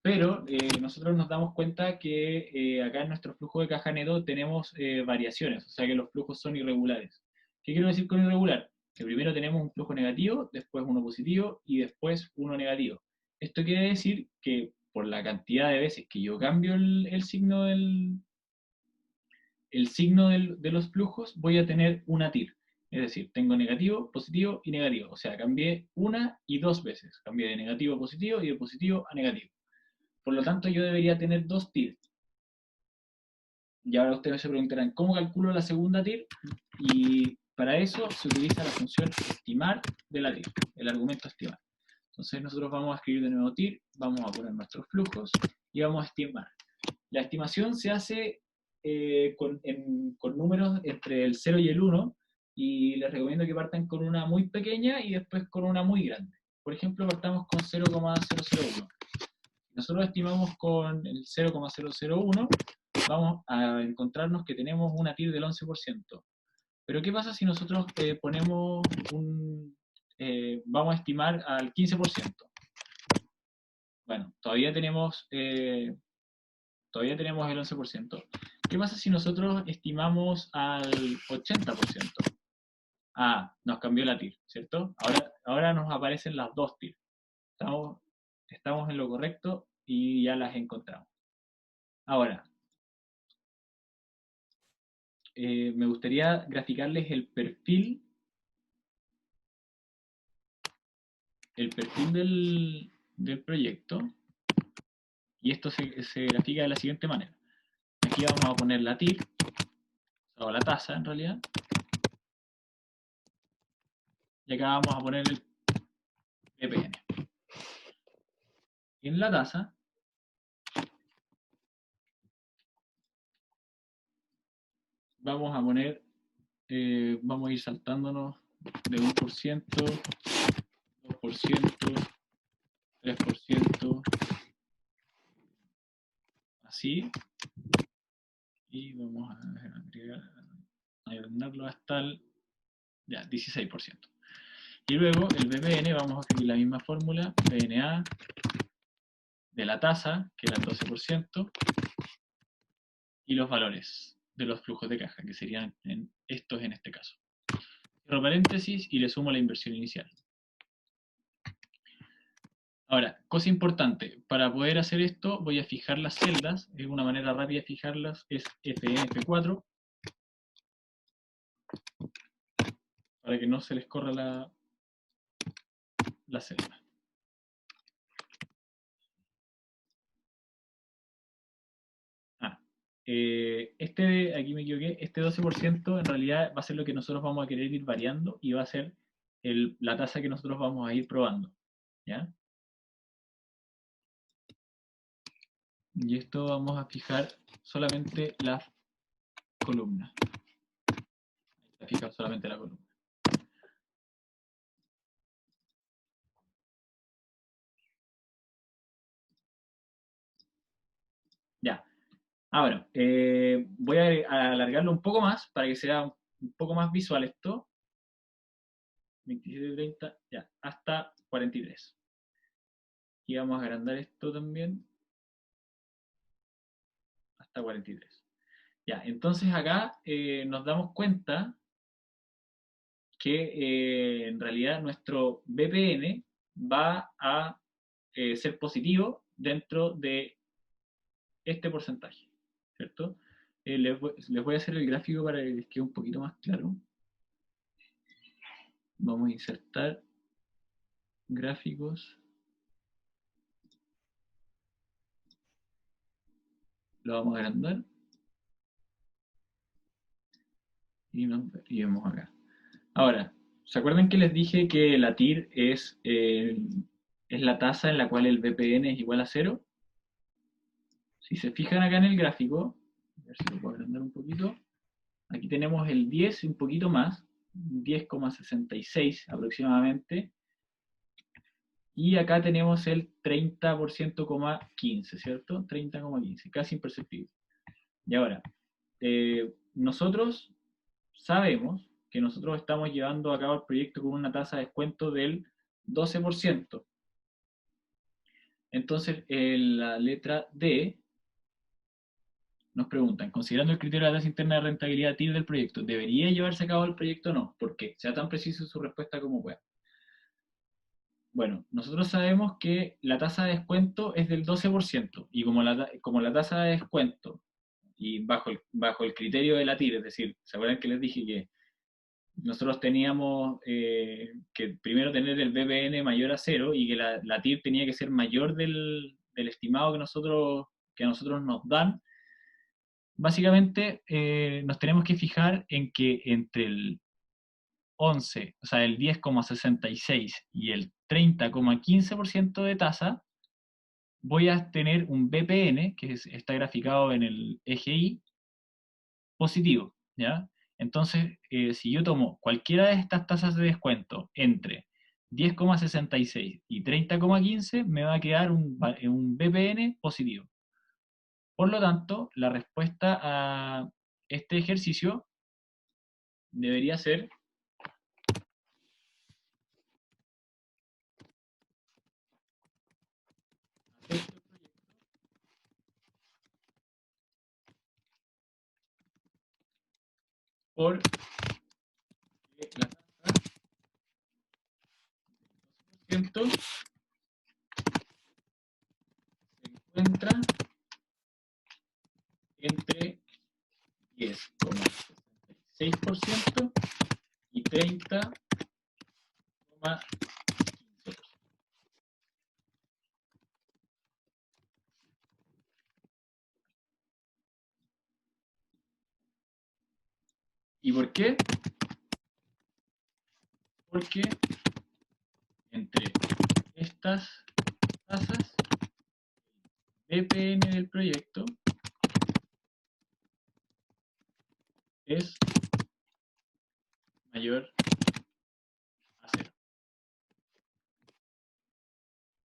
S1: Pero nosotros nos damos cuenta que acá en nuestro flujo de caja neto tenemos variaciones, o sea que los flujos son irregulares. ¿Qué quiero decir con irregular? Que primero tenemos un flujo negativo, después uno positivo y después uno negativo. Esto quiere decir que por la cantidad de veces que yo cambio el signo el signo de los flujos, voy a tener una TIR. Es decir, tengo negativo, positivo y negativo. O sea, cambié una y dos veces. Cambié de negativo a positivo y de positivo a negativo. Por lo tanto, yo debería tener dos TIR. Y ahora ustedes se preguntarán, ¿cómo calculo la segunda TIR? Y para eso se utiliza la función estimar de la TIR, el argumento estimar. Entonces nosotros vamos a escribir de nuevo TIR, vamos a poner nuestros flujos y vamos a estimar. La estimación se hace con números entre el 0 y el 1, y les recomiendo que partan con una muy pequeña y después con una muy grande. Por ejemplo, partamos con 0,001. Nosotros estimamos con el 0,001, vamos a encontrarnos que tenemos una TIR del 11%. Pero ¿qué pasa si nosotros ponemos vamos a estimar al 15%? Bueno, todavía tenemos el 11%. ¿Qué pasa si nosotros estimamos al 80%? Ah, nos cambió la TIR, ¿cierto? Ahora nos aparecen las dos TIR. Estamos en lo correcto y ya las encontramos. Ahora, me gustaría graficarles el perfil del proyecto, y esto se grafica de la siguiente manera. Aquí vamos a poner la TIR, o la tasa en realidad, y acá vamos a poner el VPN. Y en la tasa vamos a poner, vamos a ir saltándonos de 1%, 2%, 3%, así, y vamos a agrandarlo hasta el 16%. Y luego el VPN, vamos a escribir la misma fórmula, VNA de la tasa, que era el 12%, y los valores de los flujos de caja, que serían estos en este caso. Cierro paréntesis y le sumo la inversión inicial. Ahora, cosa importante, para poder hacer esto voy a fijar las celdas. Una manera rápida de fijarlas es F4, para que no se les corra la celda. Aquí me equivoqué, este 12% en realidad va a ser lo que nosotros vamos a querer ir variando y va a ser la tasa que nosotros vamos a ir probando, ¿ya? Y esto vamos a fijar solamente la columna. Está fijado solamente la columna. Ya. Ahora, voy a alargarlo un poco más para que sea un poco más visual esto. 27, 30, ya, hasta 43. Y vamos a agrandar esto también hasta 43. Ya, entonces acá nos damos cuenta que en realidad nuestro VPN va a ser positivo dentro de este porcentaje, ¿cierto? Les voy a hacer el gráfico para que les quede un poquito más claro. Vamos a insertar gráficos. Lo vamos a agrandar. Y vemos acá. Ahora, ¿se acuerdan que les dije que la TIR es la tasa en la cual el VPN es igual a 0? Si se fijan acá en el gráfico, a ver si lo puedo agrandar un poquito, aquí tenemos el 10 y un poquito más, 10,66 aproximadamente, y acá tenemos el 30%,15, ¿cierto? 30,15, casi imperceptible. Y ahora, nosotros sabemos que nosotros estamos llevando a cabo el proyecto con una tasa de descuento del 12%. Entonces, en la letra D, nos preguntan, considerando el criterio de la tasa interna de rentabilidad TIR del proyecto, ¿debería llevarse a cabo el proyecto o no? ¿Por qué? Sea tan preciso su respuesta como pueda. Bueno, nosotros sabemos que la tasa de descuento es del 12%, y como la tasa de descuento y bajo el criterio de la TIR, es decir, ¿se acuerdan que les dije que nosotros teníamos que primero tener el BPN mayor a 0 y que la TIR tenía que ser mayor del estimado que a nosotros nos dan? Básicamente nos tenemos que fijar en que entre el 11, o sea, el 10,66 y el 30,15% de tasa, voy a tener un BPN, que está graficado en el eje Y, positivo, ¿ya? Entonces, si yo tomo cualquiera de estas tasas de descuento entre 10,66 y 30,15, me va a quedar un BPN positivo. Por lo tanto, la respuesta a este ejercicio debería ser por la tasa se encuentra entre 10,66% y 30,15%. ¿Y por qué? Porque entre estas tasas, el BPN del proyecto es mayor a 0.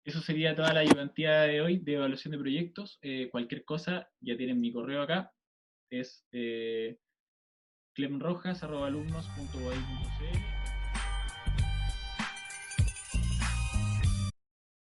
S1: Eso sería toda la ayudantía de hoy de evaluación de proyectos. Cualquier cosa, ya tienen mi correo acá, es clemrojas@alumnos.uai.cl.